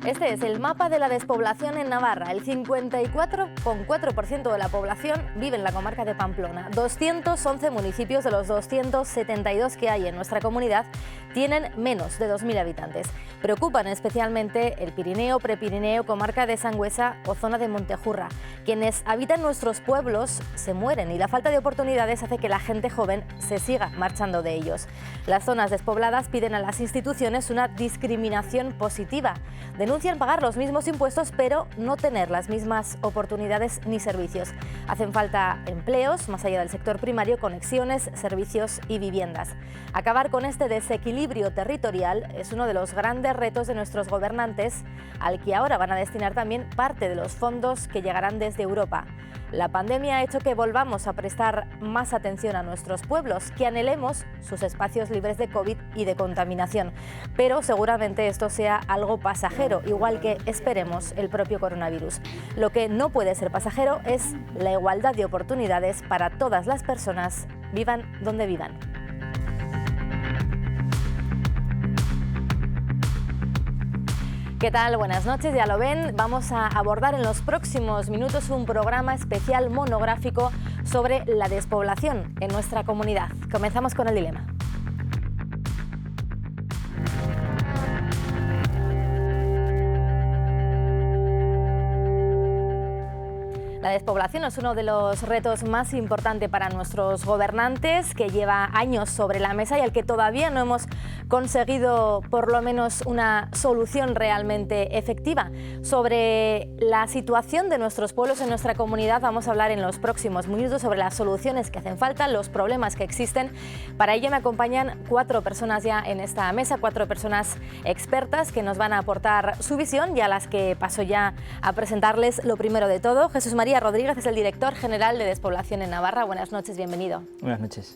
Este es el mapa de la despoblación en Navarra. El 54,4% de la población vive en la comarca de Pamplona. 211 municipios de los 272 que hay en nuestra comunidad tienen menos de 2.000 habitantes. Preocupan especialmente el Pirineo, Prepirineo, comarca de Sangüesa o zona de Montejurra. Quienes habitan nuestros pueblos se mueren y la falta de oportunidades hace que la gente joven se siga marchando de ellos. Las zonas despobladas piden a las instituciones una discriminación positiva. Denuncian pagar los mismos impuestos pero no tener las mismas oportunidades ni servicios. Hacen falta empleos, más allá del sector primario, conexiones, servicios y viviendas. Acabar con este desequilibrio territorial es uno de los grandes retos de nuestros gobernantes, al que ahora van a destinar también parte de los fondos que llegarán desde Europa. La pandemia ha hecho que volvamos a prestar más atención a nuestros pueblos, que anhelemos sus espacios libres de COVID y de contaminación. Pero seguramente esto sea algo pasajero, igual que esperemos el propio coronavirus. Lo que no puede ser pasajero es la igualdad de oportunidades para todas las personas, vivan donde vivan. ¿Qué tal? Buenas noches, ya lo ven, vamos a abordar en los próximos minutos un programa especial monográfico sobre la despoblación en nuestra comunidad. Comenzamos con el dilema. La despoblación es uno de los retos más importantes para nuestros gobernantes, que lleva años sobre la mesa y al que todavía no hemos conseguido por lo menos una solución realmente efectiva. Sobre la situación de nuestros pueblos en nuestra comunidad vamos a hablar en los próximos minutos sobre las soluciones que hacen falta, los problemas que existen. Para ello me acompañan 4 personas ya en esta mesa, 4 personas expertas que nos van a aportar su visión y a las que paso ya a presentarles lo primero de todo. Jesús María Rodríguez es el director general de Despoblación en Navarra. Buenas noches, bienvenido. Buenas noches.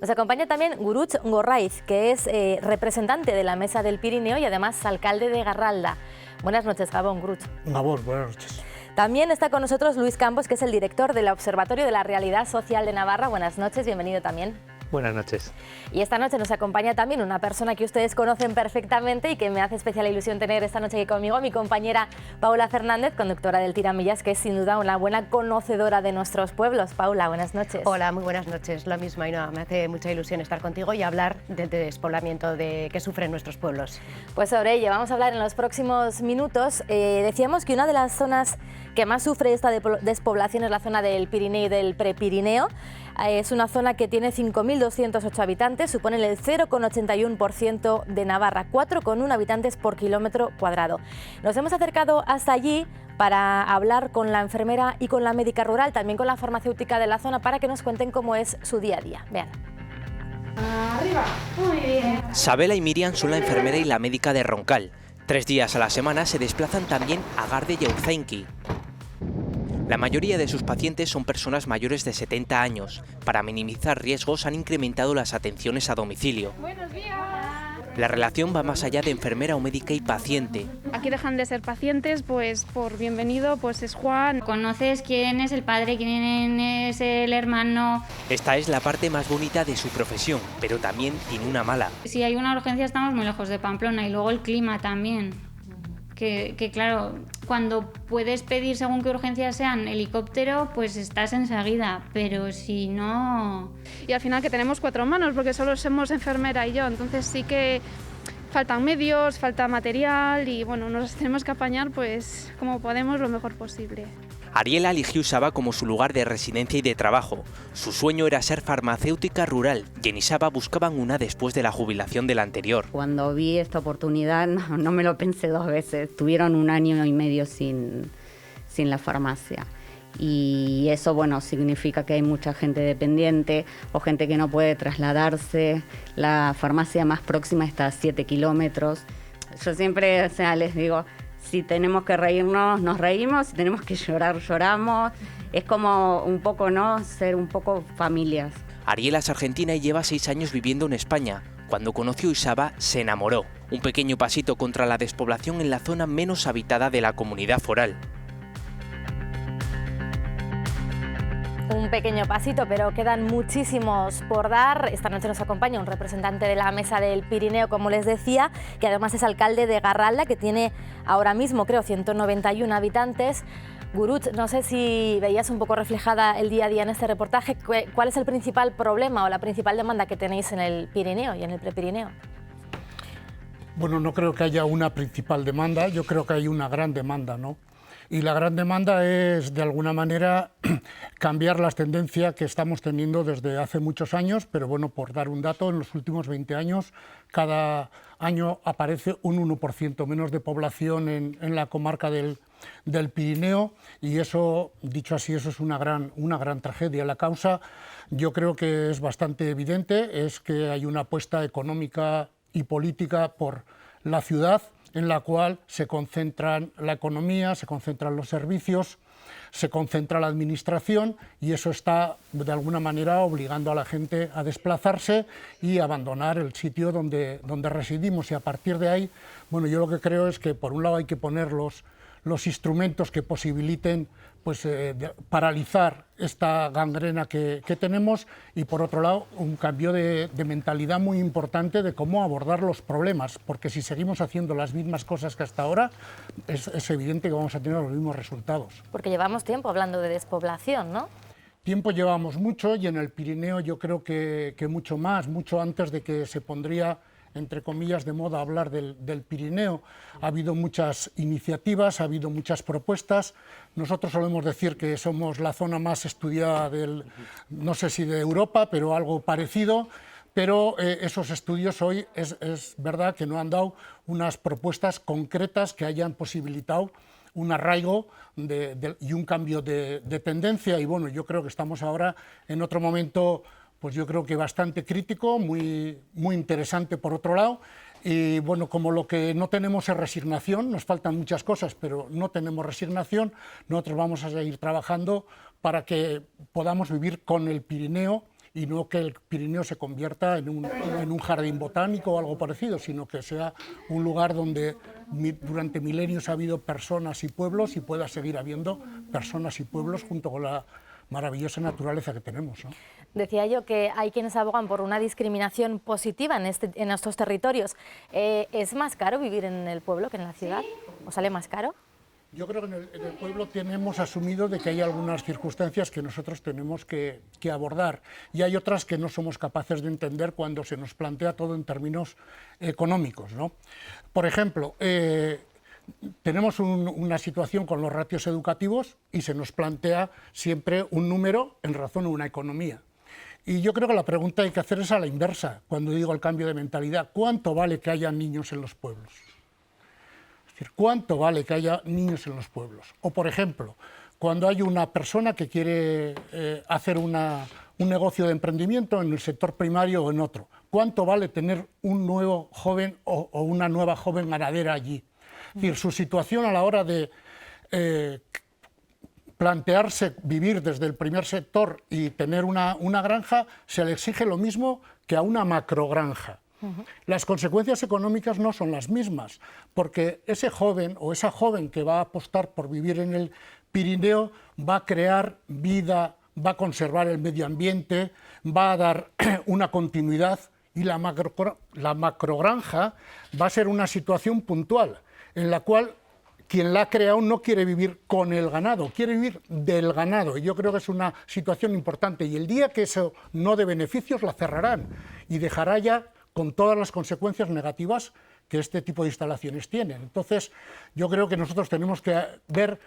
Nos acompaña también Guruch Gorraiz, que es representante de la Mesa del Pirineo y además alcalde de Garralda. Buenas noches, Gabón, Guruch. Gabón, buenas noches. También está con nosotros Luis Campos, que es el director del Observatorio de la Realidad Social de Navarra. Buenas noches, bienvenido también. Buenas noches. Y esta noche nos acompaña también una persona que ustedes conocen perfectamente y que me hace especial ilusión tener esta noche aquí conmigo, mi compañera Paula Fernández, conductora del Tiramillas, que es sin duda una buena conocedora de nuestros pueblos. Paula, buenas noches. Hola, muy buenas noches. Lo mismo, Ainhoa, me hace mucha ilusión estar contigo y hablar del despoblamiento que sufren nuestros pueblos. Pues sobre ello vamos a hablar en los próximos minutos. Decíamos que una de las zonas que más sufre esta despoblación es la zona del Pirineo y del Prepirineo. Es una zona que tiene 5.208 habitantes, supone el 0,81% de Navarra, 4,1 habitantes por kilómetro cuadrado. Nos hemos acercado hasta allí para hablar con la enfermera y con la médica rural, también con la farmacéutica de la zona, para que nos cuenten cómo es su día a día. Vean. Arriba, muy bien. Sabela y Miriam son la enfermera y la médica de Roncal. 3 días a la semana se desplazan también a Garde y Urzainqui. La mayoría de sus pacientes son personas mayores de 70 años. Para minimizar riesgos han incrementado las atenciones a domicilio. Buenos días. La relación va más allá de enfermera o médica y paciente. Aquí dejan de ser pacientes, pues por bienvenido, pues es Juan. Conoces quién es el padre, quién es el hermano. Esta es la parte más bonita de su profesión, pero también tiene una mala. Si hay una urgencia estamos muy lejos de Pamplona y luego el clima también. Que claro, cuando puedes pedir según qué urgencias sean helicóptero, pues estás enseguida, pero si no... Y al final que tenemos 4 manos, porque solo somos enfermera y yo, entonces sí que faltan medios, falta material y bueno, nos tenemos que apañar pues como podemos lo mejor posible. Ariela eligió Isaba como su lugar de residencia y de trabajo. Su sueño era ser farmacéutica rural y en Isaba buscaban una después de la jubilación de la anterior. Cuando vi esta oportunidad no me lo pensé 2 veces. Tuvieron 1 año y medio sin la farmacia. Y eso, bueno, significa que hay mucha gente dependiente o gente que no puede trasladarse. La farmacia más próxima está a 7 kilómetros. Yo siempre, les digo... Si tenemos que reírnos, nos reímos. Si tenemos que llorar, lloramos. Es como un poco, ¿no? Ser un poco familias. Ariela es argentina y lleva 6 años viviendo en España. Cuando conoció Isaba, se enamoró. Un pequeño pasito contra la despoblación en la zona menos habitada de la comunidad foral. un pequeño pasito, pero quedan muchísimos por dar. Esta noche nos acompaña un representante de la Mesa del Pirineo, como les decía, que además es alcalde de Garralda, que tiene ahora mismo, creo, 191 habitantes. Gurutz, no sé si veías un poco reflejada el día a día en este reportaje. ¿Cuál es el principal problema o la principal demanda que tenéis en el Pirineo y en el Prepirineo? Bueno, no creo que haya una principal demanda, yo creo que hay una gran demanda, ¿no? Y la gran demanda es, de alguna manera, cambiar las tendencias que estamos teniendo desde hace muchos años, pero bueno, por dar un dato, en los últimos 20 años, cada año aparece un 1% menos de población en la comarca del Pirineo, y eso, dicho así, eso es una gran tragedia. La causa, yo creo que es bastante evidente, es que hay una apuesta económica y política por la ciudad, en la cual se concentran la economía, se concentran los servicios, se concentra la administración, y eso está de alguna manera obligando a la gente a desplazarse y abandonar el sitio donde residimos. Y a partir de ahí, bueno, yo lo que creo es que por un lado hay que poner los instrumentos que posibiliten pues, paralizar esta gangrena que tenemos, y por otro lado un cambio de mentalidad muy importante de cómo abordar los problemas, porque si seguimos haciendo las mismas cosas que hasta ahora, es evidente que vamos a tener los mismos resultados. Porque llevamos tiempo hablando de despoblación, ¿no? Tiempo llevamos mucho, y en el Pirineo yo creo que mucho más, mucho antes de que se pondría, entre comillas, de moda hablar del Pirineo. Ha habido muchas iniciativas, ha habido muchas propuestas. Nosotros solemos decir que somos la zona más estudiada no sé si de Europa, pero algo parecido. Pero esos estudios hoy es verdad que no han dado unas propuestas concretas que hayan posibilitado un arraigo y un cambio de tendencia. Y bueno, yo creo que estamos ahora en otro momento, pues yo creo que bastante crítico, muy interesante por otro lado. Y bueno, como lo que no tenemos es resignación, nos faltan muchas cosas, pero no tenemos resignación, nosotros vamos a seguir trabajando para que podamos vivir con el Pirineo, y no que el Pirineo se convierta en un jardín botánico o algo parecido, sino que sea un lugar donde durante milenios ha habido personas y pueblos, y pueda seguir habiendo personas y pueblos junto con la maravillosa naturaleza que tenemos, ¿no? Decía yo que hay quienes abogan por una discriminación positiva en estos territorios. ¿Es más caro vivir en el pueblo que en la ciudad? ¿O sale más caro? Yo creo que en el pueblo tenemos asumido de que hay algunas circunstancias que nosotros tenemos que abordar, y hay otras que no somos capaces de entender cuando se nos plantea todo en términos económicos, ¿no? Por ejemplo, tenemos una situación con los ratios educativos, y se nos plantea siempre un número en razón a una economía. Y yo creo que la pregunta hay que hacer es a la inversa, cuando digo el cambio de mentalidad. ¿Cuánto vale que haya niños en los pueblos? Es decir, ¿cuánto vale que haya niños en los pueblos? O, por ejemplo, cuando hay una persona que quiere hacer un negocio de emprendimiento en el sector primario o en otro, ¿cuánto vale tener un nuevo joven o una nueva joven ganadera allí? Es decir, su situación a la hora de plantearse vivir desde el primer sector y tener una granja, se le exige lo mismo que a una macrogranja. Las consecuencias económicas no son las mismas, porque ese joven o esa joven que va a apostar por vivir en el Pirineo va a crear vida, va a conservar el medio ambiente, va a dar una continuidad, y la macrogranja va a ser una situación puntual, en la cual quien la ha creado no quiere vivir con el ganado, quiere vivir del ganado, y yo creo que es una situación importante, y el día que eso no dé beneficios la cerrarán, y dejará ya con todas las consecuencias negativas que este tipo de instalaciones tienen. Entonces, yo creo que nosotros tenemos que ver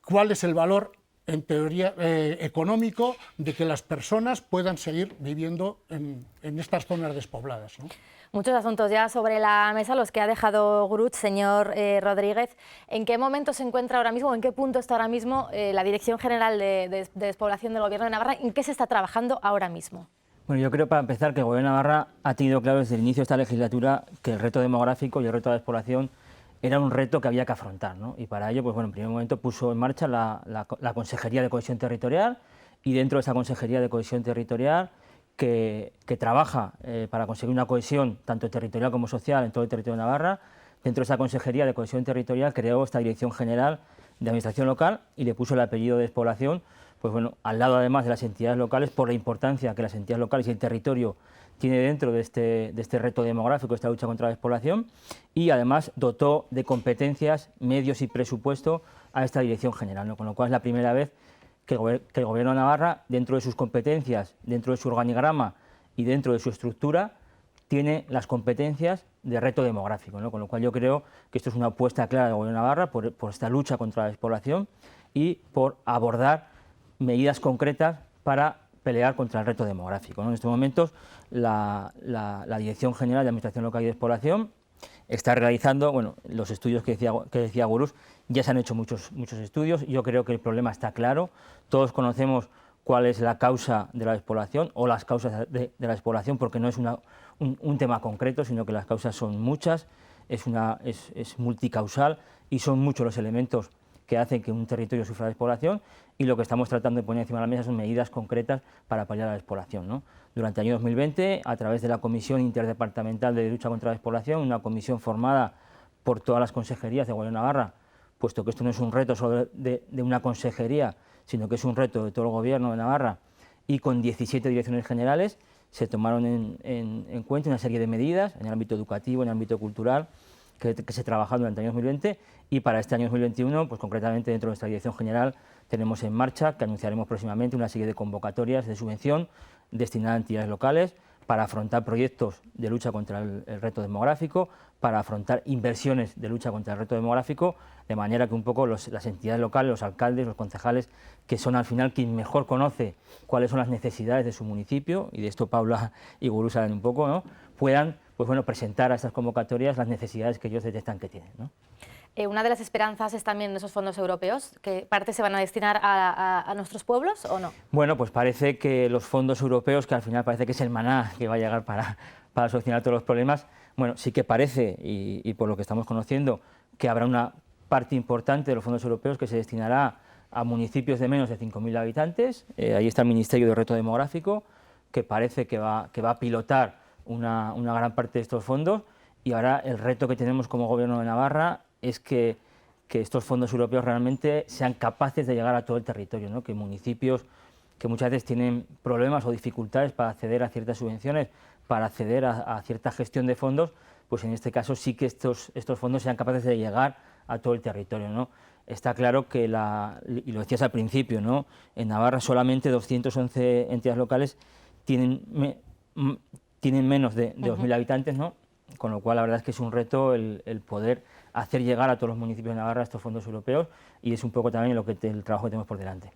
cuál es el valor, en teoría, económico, de que las personas puedan seguir viviendo en estas zonas despobladas, ¿no? Muchos asuntos ya sobre la mesa, los que ha dejado Gurutz, señor Rodríguez. ¿En qué momento se encuentra ahora mismo, o en qué punto está ahora mismo la Dirección General de Despoblación del Gobierno de Navarra? ¿En qué se está trabajando ahora mismo? Bueno, yo creo, para empezar, que el Gobierno de Navarra ha tenido claro desde el inicio de esta legislatura que el reto demográfico y el reto de la despoblación era un reto que había que afrontar, ¿no? Y para ello, pues bueno, en primer momento puso en marcha la Consejería de Cohesión Territorial, y dentro de esa Consejería de Cohesión Territorial, que trabaja para conseguir una cohesión tanto territorial como social en todo el territorio de Navarra, dentro de esa Consejería de Cohesión Territorial creó esta Dirección General de Administración Local y le puso el apellido de despoblación, pues bueno, al lado además de las entidades locales, por la importancia que las entidades locales y el territorio tiene dentro de este reto demográfico, esta lucha contra la despoblación, y además dotó de competencias, medios y presupuesto a esta Dirección General, ¿no? Con lo cual es la primera vez que el Gobierno de Navarra, dentro de sus competencias, dentro de su organigrama y dentro de su estructura, tiene las competencias de reto demográfico, ¿no? Con lo cual yo creo que esto es una apuesta clara del Gobierno de Navarra por esta lucha contra la despoblación y por abordar medidas concretas para pelear contra el reto demográfico, ¿no? En estos momentos la Dirección General de Administración Local y Despoblación está realizando, bueno, los estudios que decía Gurús, ya se han hecho muchos estudios. Yo creo que el problema está claro, todos conocemos cuál es la causa de la despoblación o las causas de la despoblación, porque no es un tema concreto, sino que las causas son muchas, es multicausal y son muchos los elementos que hacen que un territorio sufra despoblación, y lo que estamos tratando de poner encima de la mesa son medidas concretas para paliar la despoblación, ¿no? Durante el año 2020, a través de la Comisión Interdepartamental de Lucha contra la Despoblación, una comisión formada por todas las consejerías de Gobierno de Navarra, puesto que esto no es un reto solo de una consejería, sino que es un reto de todo el Gobierno de Navarra, y con 17 direcciones generales se tomaron en cuenta una serie de medidas en el ámbito educativo, en el ámbito cultural, que se trabaja durante el año 2020, y para este año 2021, pues concretamente dentro de nuestra Dirección General, tenemos en marcha, que anunciaremos próximamente, una serie de convocatorias de subvención destinadas a entidades locales para afrontar proyectos de lucha contra el reto demográfico, para afrontar inversiones de lucha contra el reto demográfico, de manera que un poco las entidades locales, los alcaldes, los concejales, que son al final quien mejor conoce cuáles son las necesidades de su municipio, y de esto Paula y Gurús saben un poco, ¿no?, puedan, pues bueno, presentar a estas convocatorias las necesidades que ellos detectan que tienen, ¿no? Una de las esperanzas es también esos fondos europeos, que parte se van a destinar a nuestros pueblos, ¿o no? Bueno, pues parece que los fondos europeos, que al final parece que es el maná que va a llegar para solucionar todos los problemas, bueno, sí que parece, y por lo que estamos conociendo, que habrá una parte importante de los fondos europeos que se destinará a municipios de menos de 5.000 habitantes. Ahí está el Ministerio de Reto Demográfico, que parece que va a pilotar una gran parte de estos fondos, y ahora el reto que tenemos como Gobierno de Navarra es que estos fondos europeos realmente sean capaces de llegar a todo el territorio, ¿no? Que municipios que muchas veces tienen problemas o dificultades para acceder a ciertas subvenciones, para acceder a cierta gestión de fondos, pues en este caso sí que estos fondos sean capaces de llegar a todo el territorio, ¿no? Está claro que, y lo decías al principio, ¿no?, en Navarra solamente 211 entidades locales tienen menos de 2.000 habitantes, ¿no? Con lo cual la verdad es que es un reto el poder hacer llegar a todos los municipios de Navarra estos fondos europeos, y es un poco también el trabajo que tenemos por delante.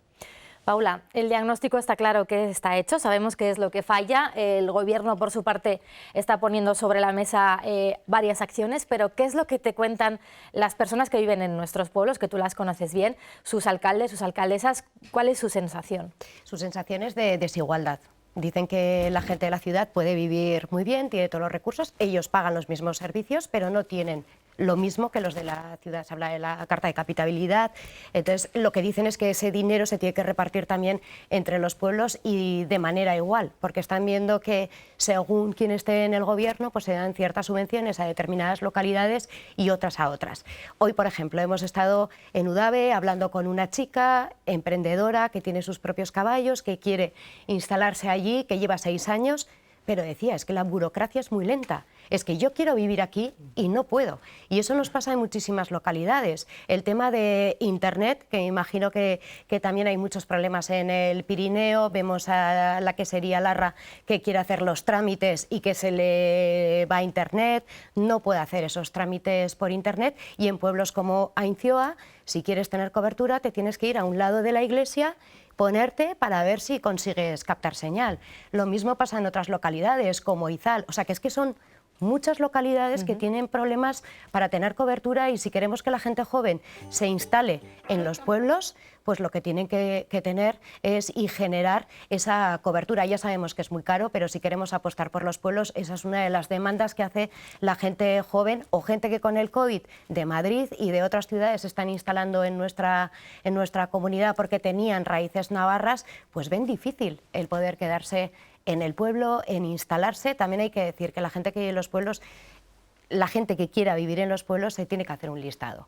Paula, el diagnóstico está claro que está hecho, sabemos qué es lo que falla, el Gobierno por su parte está poniendo sobre la mesa varias acciones, pero ¿qué es lo que te cuentan las personas que viven en nuestros pueblos, que tú las conoces bien, sus alcaldes, sus alcaldesas? ¿Cuál es su sensación? Su sensación es de desigualdad. Dicen que la gente de la ciudad puede vivir muy bien, tiene todos los recursos, ellos pagan los mismos servicios, pero no tienen lo mismo que los de la ciudad. Se habla de la carta de capitabilidad. Entonces, lo que dicen es que ese dinero se tiene que repartir también entre los pueblos y de manera igual, porque están viendo que según quien esté en el gobierno, pues se dan ciertas subvenciones a determinadas localidades y otras a otras. Hoy, por ejemplo, hemos estado en Udave hablando con una chica emprendedora que tiene sus propios caballos, que quiere instalarse allí, que lleva 6 años, pero decía, es que la burocracia es muy lenta. Es que yo quiero vivir aquí y no puedo. Y eso nos pasa en muchísimas localidades. El tema de Internet, que me imagino que también hay muchos problemas en el Pirineo. Vemos a la quesería Larra que quiere hacer los trámites y que se le va a Internet. No puede hacer esos trámites por Internet. Y en pueblos como Aintzioa, si quieres tener cobertura, te tienes que ir a un lado de la iglesia, ponerte para ver si consigues captar señal. Lo mismo pasa en otras localidades, como Izal. O sea, que es que son muchas localidades que tienen problemas para tener cobertura, y si queremos que la gente joven se instale en los pueblos, pues lo que tienen que tener es y generar esa cobertura. Ya sabemos que es muy caro, pero si queremos apostar por los pueblos, esa es una de las demandas que hace la gente joven o gente que con el COVID de Madrid y de otras ciudades se están instalando en nuestra comunidad porque tenían raíces navarras, pues ven difícil el poder quedarse en el pueblo, en instalarse. También hay que decir que la gente que vive en los pueblos, la gente que quiera vivir en los pueblos, se tiene que hacer un listado.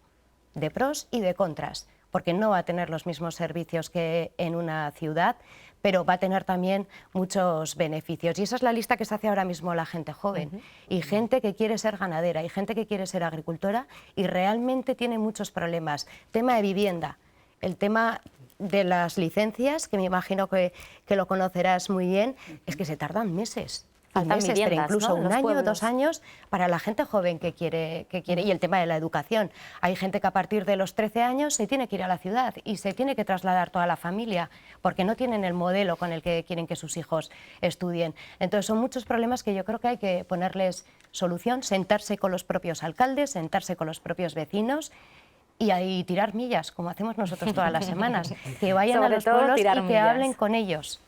de pros y de contras, porque no va a tener los mismos servicios que en una ciudad, pero va a tener también muchos beneficios. Y esa es la lista que se hace ahora mismo la gente joven. Y gente que quiere ser ganadera, y gente que quiere ser agricultora, y realmente tiene muchos problemas. Tema de vivienda, el tema de las licencias, que me imagino que lo conocerás muy bien, es que se tardan meses. Faltan Pero viviendas, incluso ¿no? En un los año, pueblos. 2 años para la gente joven que quiere, y el tema de la educación. Hay gente que a partir de los 13 años se tiene que ir a la ciudad y se tiene que trasladar toda la familia porque no tienen el modelo con el que quieren que sus hijos estudien. Entonces son muchos problemas que yo creo que hay que ponerles solución, sentarse con los propios alcaldes, sentarse con los propios vecinos y ahí tirar millas, como hacemos nosotros todas las semanas, que vayan Sobre a los todo pueblos y tirar que millas. hablen con ellos.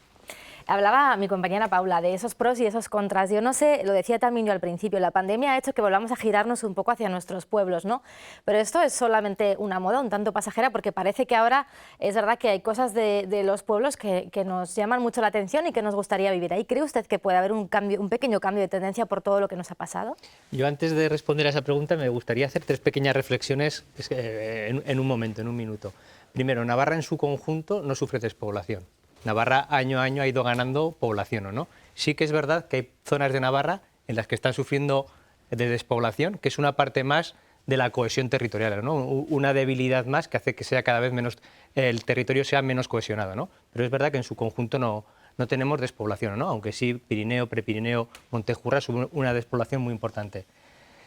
Hablaba mi compañera Paula de esos pros y esos contras. Yo no sé, lo decía también yo al principio, la pandemia ha hecho que volvamos a girarnos un poco hacia nuestros pueblos, ¿no? Pero esto es solamente una moda un tanto pasajera, porque parece que ahora es verdad que hay cosas de los pueblos que nos llaman mucho la atención y que nos gustaría vivir ahí. ¿Cree usted que puede haber un pequeño cambio de tendencia por todo lo que nos ha pasado? Yo antes de responder a esa pregunta me gustaría hacer 3 pequeñas reflexiones en un momento, en un minuto. Primero, Navarra en su conjunto no sufre despoblación. Navarra año a año ha ido ganando población, ¿o no? Sí que es verdad que hay zonas de Navarra en las que están sufriendo de despoblación, que es una parte más de la cohesión territorial, ¿no? Una debilidad más que hace que sea cada vez menos, el territorio sea menos cohesionado, ¿no? Pero es verdad que en su conjunto no tenemos despoblación, ¿no? Aunque sí Pirineo, Prepirineo, Montejurra son una despoblación muy importante.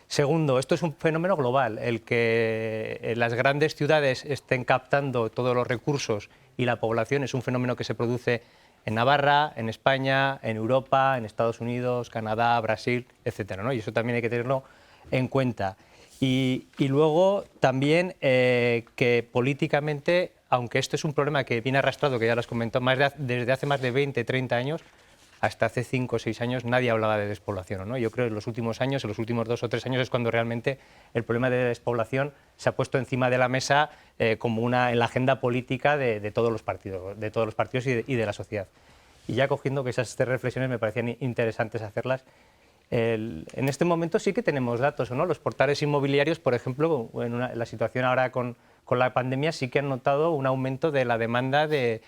Segundo, esto es un fenómeno global, el que las grandes ciudades estén captando todos los recursos y la población es un fenómeno que se produce en Navarra, en España, en Europa, en Estados Unidos, Canadá, Brasil, etcétera, ¿no? Y eso también hay que tenerlo en cuenta. Y luego también que políticamente, aunque esto es un problema que viene arrastrado, que ya lo has comentado, desde hace más de 20, 30 años, hasta hace 5 o 6 años nadie hablaba de despoblación, ¿no? Yo creo que en los últimos años, en los últimos 2 o 3 años, es cuando realmente el problema de despoblación se ha puesto encima de la mesa como en la agenda política de todos los partidos y de la sociedad. Y ya cogiendo que esas 3 reflexiones me parecían interesantes hacerlas, en este momento sí que tenemos datos, ¿no? Los portales inmobiliarios, por ejemplo, en la situación ahora con la pandemia sí que han notado un aumento de la demanda de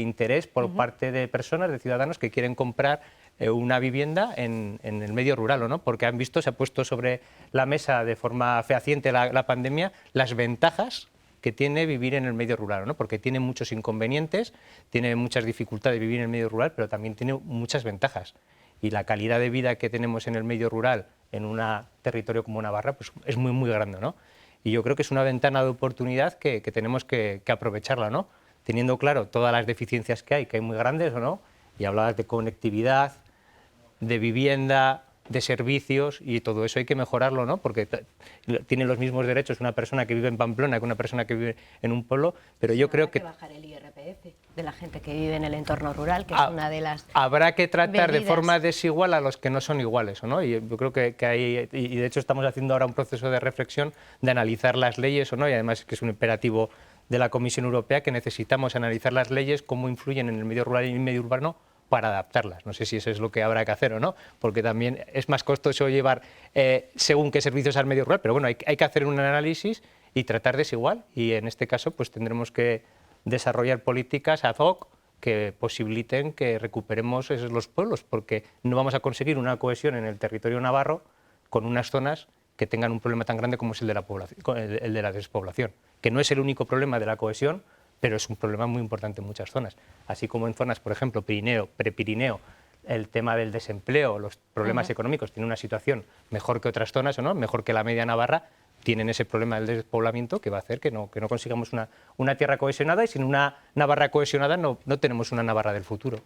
interés por parte de personas, de ciudadanos que quieren comprar una vivienda en el medio rural, ¿no? Porque han visto, se ha puesto sobre la mesa de forma fehaciente la pandemia las ventajas que tiene vivir en el medio rural, ¿no? Porque tiene muchos inconvenientes, tiene muchas dificultades vivir en el medio rural, pero también tiene muchas ventajas. Y la calidad de vida que tenemos en el medio rural, en un territorio como Navarra, pues es muy, muy grande, ¿no? Y yo creo que es una ventana de oportunidad que tenemos que aprovecharla, ¿no? Teniendo claro todas las deficiencias que hay muy grandes, ¿o no? Y hablabas de conectividad, de vivienda, de servicios, y todo eso hay que mejorarlo, ¿no? Porque tiene los mismos derechos una persona que vive en Pamplona que una persona que vive en un pueblo, pero yo creo que bajar el IRPF de la gente que vive en el entorno rural, que es una de las habrá que tratar medidas. de forma desigual a los que no son iguales, ¿no? Y yo creo que hay, y de hecho estamos haciendo ahora un proceso de reflexión de analizar las leyes, ¿o no? Y además que es un imperativo de la Comisión Europea que necesitamos analizar las leyes, cómo influyen en el medio rural y en el medio urbano, para adaptarlas. No sé si eso es lo que habrá que hacer o no, porque también es más costoso llevar según qué servicios al medio rural, pero bueno, hay que hacer un análisis y tratar desigual, y en este caso pues tendremos que desarrollar políticas ad hoc que posibiliten que recuperemos los pueblos, porque no vamos a conseguir una cohesión en el territorio navarro con unas zonas que tengan un problema tan grande como es el de la población, el de la despoblación, que no es el único problema de la cohesión, pero es un problema muy importante en muchas zonas. Así como en zonas, por ejemplo, Pirineo, Prepirineo, el tema del desempleo, los problemas económicos, tienen una situación mejor que otras zonas, ¿o no? Mejor que la media Navarra, tienen ese problema del despoblamiento que va a hacer que no consigamos una tierra cohesionada, y sin una Navarra cohesionada no tenemos una Navarra del futuro.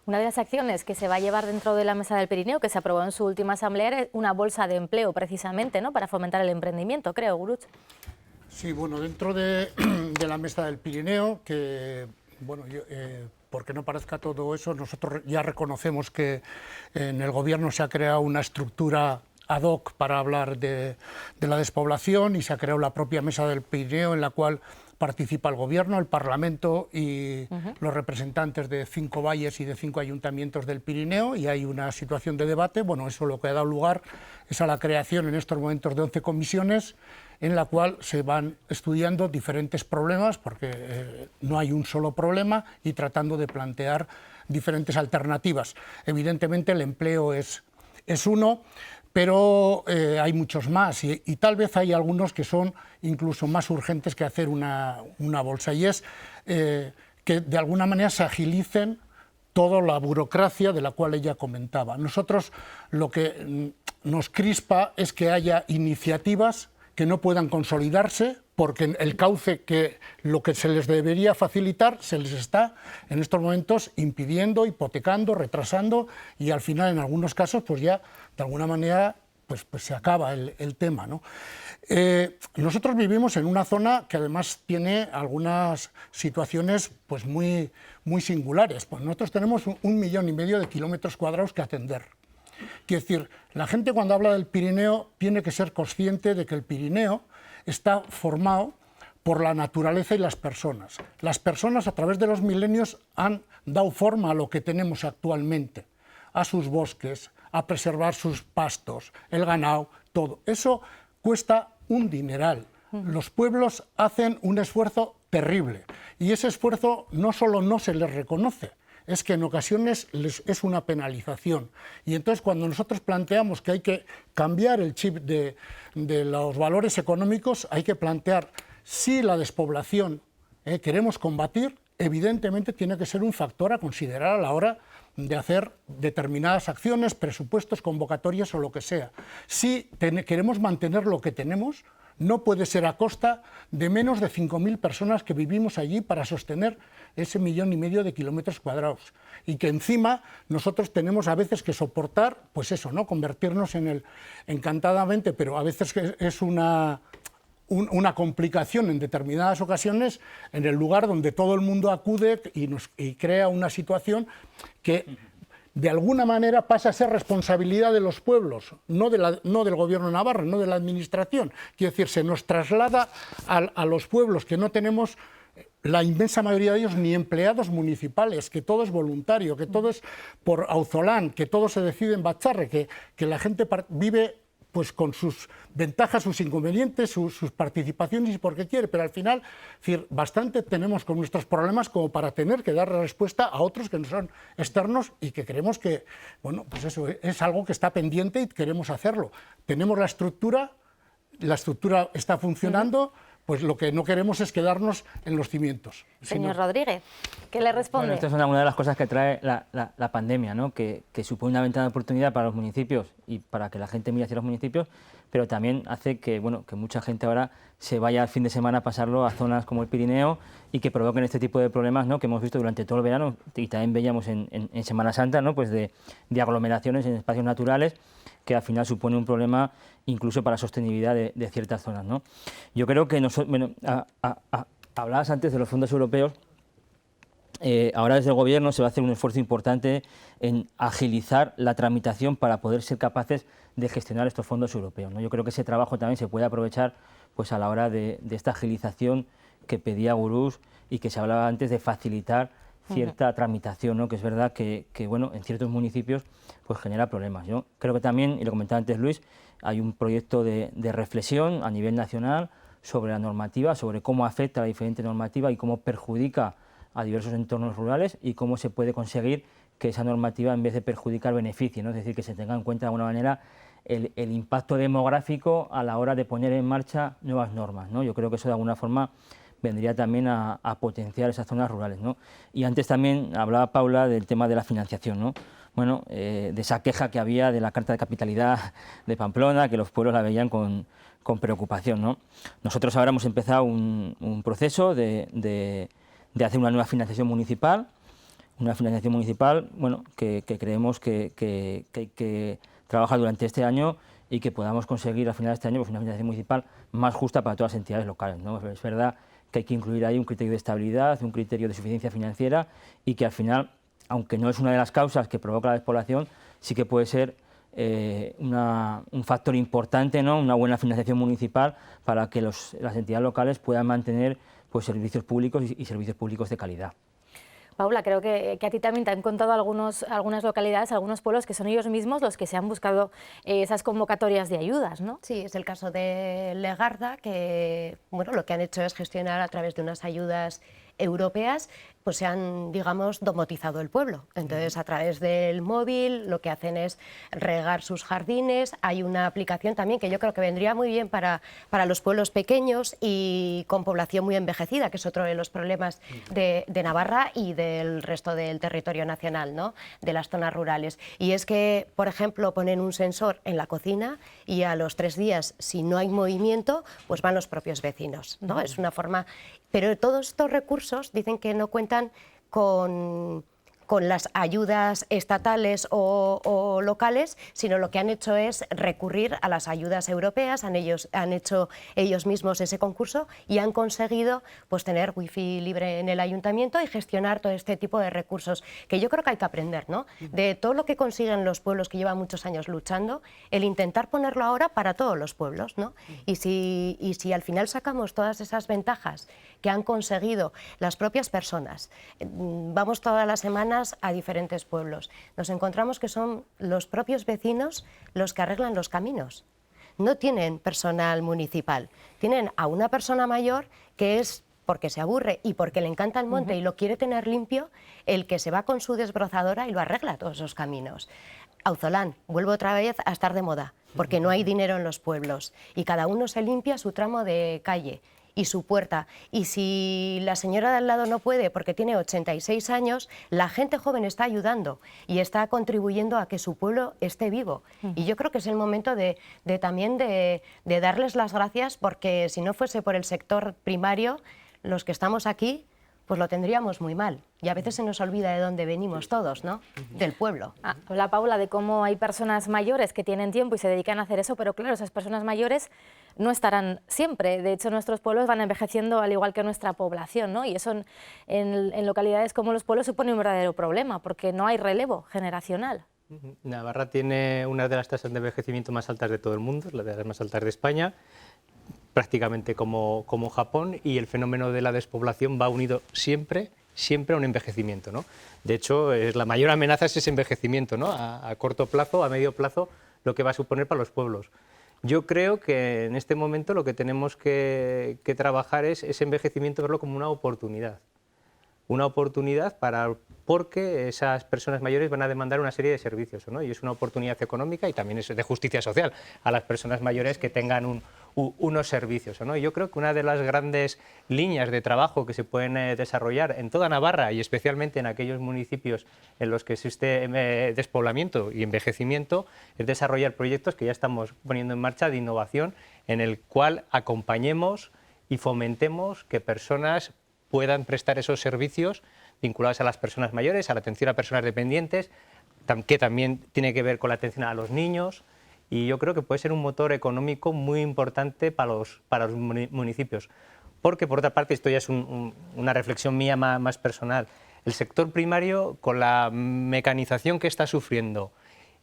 Una de las acciones que se va a llevar dentro de la Mesa del Pirineo, que se aprobó en su última asamblea, es una bolsa de empleo, precisamente, ¿no? Para fomentar el emprendimiento, creo, Guruch. Sí, bueno, dentro de la Mesa del Pirineo, que, bueno, porque no parezca todo eso, nosotros ya reconocemos que en el Gobierno se ha creado una estructura ad hoc para hablar de la despoblación, y se ha creado la propia Mesa del Pirineo, en la cual participa el Gobierno, el Parlamento y los representantes de 5 valles y de 5 ayuntamientos del Pirineo, y hay una situación de debate. Bueno, eso lo que ha dado lugar es a la creación en estos momentos de 11 comisiones en la cual se van estudiando diferentes problemas, porque no hay un solo problema, y tratando de plantear diferentes alternativas. Evidentemente el empleo es uno, pero hay muchos más y tal vez hay algunos que son incluso más urgentes que hacer una bolsa, y es que de alguna manera se agilicen toda la burocracia de la cual ella comentaba. Nosotros lo que nos crispa es que haya iniciativas que no puedan consolidarse, porque el cauce que lo que se les debería facilitar se les está en estos momentos impidiendo, hipotecando, retrasando, y al final en algunos casos pues ya de alguna manera pues se acaba el tema, ¿no? Nosotros vivimos en una zona que además tiene algunas situaciones pues muy singulares. Pues nosotros tenemos 1,5 millones de kilómetros cuadrados que atender. Quiero decir, la gente cuando habla del Pirineo tiene que ser consciente de que el Pirineo está formado por la naturaleza y las personas. Las personas a través de los milenios han dado forma a lo que tenemos actualmente, a sus bosques, a preservar sus pastos, el ganado, todo. Eso cuesta un dineral. Los pueblos hacen un esfuerzo terrible y ese esfuerzo no solo no se les reconoce, es que en ocasiones es una penalización. Y entonces cuando nosotros planteamos que hay que cambiar el chip de los valores económicos, hay que plantear si la despoblación queremos combatir, evidentemente tiene que ser un factor a considerar a la hora de hacer determinadas acciones, presupuestos, convocatorias o lo que sea. Si queremos mantener lo que tenemos, no puede ser a costa de menos de 5.000 personas que vivimos allí para sostener ese 1,5 millones de kilómetros cuadrados. Y que encima nosotros tenemos a veces que soportar, pues eso, ¿no? Convertirnos encantadamente, pero a veces es una complicación en determinadas ocasiones en el lugar donde todo el mundo acude y crea una situación que de alguna manera pasa a ser responsabilidad de los pueblos, no del Gobierno de Navarra, no de la Administración. Quiero decir, se nos traslada a los pueblos que no tenemos, la inmensa mayoría de ellos, ni empleados municipales, que todo es voluntario, que todo es por auzolán, que todo se decide en Batzarre, que la gente vive pues con sus ventajas, sus inconvenientes, sus participaciones y porque quiere, pero al final, es decir, bastante tenemos con nuestros problemas como para tener que dar respuesta a otros que no son externos y que creemos que, bueno, pues eso es algo que está pendiente y queremos hacerlo. Tenemos la estructura está funcionando, pues lo que no queremos es quedarnos en los cimientos. Señor Rodríguez, ¿qué le responde? Bueno, esta es una de las cosas que trae la pandemia, ¿no? Que supone una ventana de oportunidad para los municipios y para que la gente mire hacia los municipios, pero también hace que, bueno, que mucha gente ahora se vaya al fin de semana a pasarlo a zonas como el Pirineo y que provoquen este tipo de problemas, ¿no? Que hemos visto durante todo el verano y también veíamos en Semana Santa, ¿no? Pues de aglomeraciones en espacios naturales, que al final supone un problema incluso para la sostenibilidad de ciertas zonas, ¿no? Yo creo que hablabas antes de los fondos europeos. Ahora desde el Gobierno se va a hacer un esfuerzo importante en agilizar la tramitación para poder ser capaces de gestionar estos fondos europeos, ¿no? Yo creo que ese trabajo también se puede aprovechar pues, a la hora de esta agilización que pedía Gurús y que se hablaba antes de facilitar cierta tramitación, ¿no? Que es verdad que bueno, en ciertos municipios pues genera problemas. Yo creo que también, y lo comentaba antes Luis, hay un proyecto de reflexión a nivel nacional sobre la normativa, sobre cómo afecta la diferente normativa y cómo perjudica a diversos entornos rurales y cómo se puede conseguir que esa normativa, en vez de perjudicar, beneficie, ¿no? Es decir, que se tenga en cuenta de alguna manera el impacto demográfico a la hora de poner en marcha nuevas normas, ¿no? Yo creo que eso de alguna forma vendría también a potenciar esas zonas rurales, ¿no? Y antes también hablaba Paula del tema de la financiación, ¿no? Bueno, de esa queja que había de la Carta de Capitalidad de Pamplona, que los pueblos la veían con preocupación, ¿no? Nosotros ahora hemos empezado un proceso de hacer una nueva financiación municipal, bueno, que creemos que hay que trabajar durante este año y que podamos conseguir al final de este año pues, una financiación municipal más justa para todas las entidades locales, ¿no? Es verdad que hay que incluir ahí un criterio de estabilidad, un criterio de suficiencia financiera y que al final, aunque no es una de las causas que provoca la despoblación, sí que puede ser un factor importante, ¿no? Una buena financiación municipal para que las entidades locales puedan mantener pues, servicios públicos y servicios públicos de calidad. Paula, creo que a ti también te han contado algunas localidades, algunos pueblos que son ellos mismos los que se han buscado esas convocatorias de ayudas, ¿no? Sí, es el caso de Legarda, que bueno, lo que han hecho es gestionar a través de unas ayudas europeas, pues se han, digamos, domotizado el pueblo. Entonces, a través del móvil lo que hacen es regar sus jardines. Hay una aplicación también que yo creo que vendría muy bien para los pueblos pequeños y con población muy envejecida, que es otro de los problemas de Navarra y del resto del territorio nacional, ¿no? De las zonas rurales. Y es que, por ejemplo, ponen un sensor en la cocina y a los 3 días, si no hay movimiento, pues van los propios vecinos, ¿no? Es una forma... Pero todos estos recursos dicen que no cuentan con las ayudas estatales o locales, sino lo que han hecho es recurrir a las ayudas europeas, han hecho ellos mismos ese concurso y han conseguido pues, tener wifi libre en el ayuntamiento y gestionar todo este tipo de recursos, que yo creo que hay que aprender, ¿no? De todo lo que consiguen los pueblos que llevan muchos años luchando, el intentar ponerlo ahora para todos los pueblos, ¿no? Y si al final sacamos todas esas ventajas que han conseguido las propias personas, vamos todas las semanas a diferentes pueblos, nos encontramos que son los propios vecinos los que arreglan los caminos. No tienen personal municipal, tienen a una persona mayor que es, porque se aburre y porque le encanta el monte y lo quiere tener limpio, el que se va con su desbrozadora y lo arregla todos esos caminos. Auzolán, vuelvo otra vez a estar de moda, porque no hay dinero en los pueblos y cada uno se limpia su tramo de calle y su puerta. Y si la señora de al lado no puede porque tiene 86 años, la gente joven está ayudando y está contribuyendo a que su pueblo esté vivo. Y yo creo que es el momento también de darles las gracias, porque si no fuese por el sector primario, los que estamos aquí, pues lo tendríamos muy mal. Y a veces se nos olvida de dónde venimos todos, ¿no? Del pueblo. Habla Paula de cómo hay personas mayores que tienen tiempo y se dedican a hacer eso, pero claro, esas personas mayores no estarán siempre. De hecho, nuestros pueblos van envejeciendo al igual que nuestra población, ¿no? Y eso en localidades como los pueblos supone un verdadero problema, porque no hay relevo generacional. Navarra tiene una de las tasas de envejecimiento más altas de todo el mundo, la de las más altas de España, prácticamente como Japón, y el fenómeno de la despoblación va unido siempre a un envejecimiento, ¿no? De hecho, la mayor amenaza es ese envejecimiento, ¿no? A corto plazo, a medio plazo, lo que va a suponer para los pueblos. Yo creo que en este momento lo que tenemos que trabajar es ese envejecimiento, verlo como una oportunidad porque esas personas mayores van a demandar una serie de servicios, ¿no? Y es una oportunidad económica y también es de justicia social a las personas mayores que tengan unos servicios, ¿no? Y yo creo que una de las grandes líneas de trabajo que se pueden desarrollar en toda Navarra y especialmente en aquellos municipios en los que existe despoblamiento y envejecimiento es desarrollar proyectos que ya estamos poniendo en marcha de innovación, en el cual acompañemos y fomentemos que personas puedan prestar esos servicios vinculados a las personas mayores, a la atención a personas dependientes, que también tiene que ver con la atención a los niños, y yo creo que puede ser un motor económico muy importante para los municipios. Porque, por otra parte, esto ya es una reflexión mía más personal, el sector primario, con la mecanización que está sufriendo,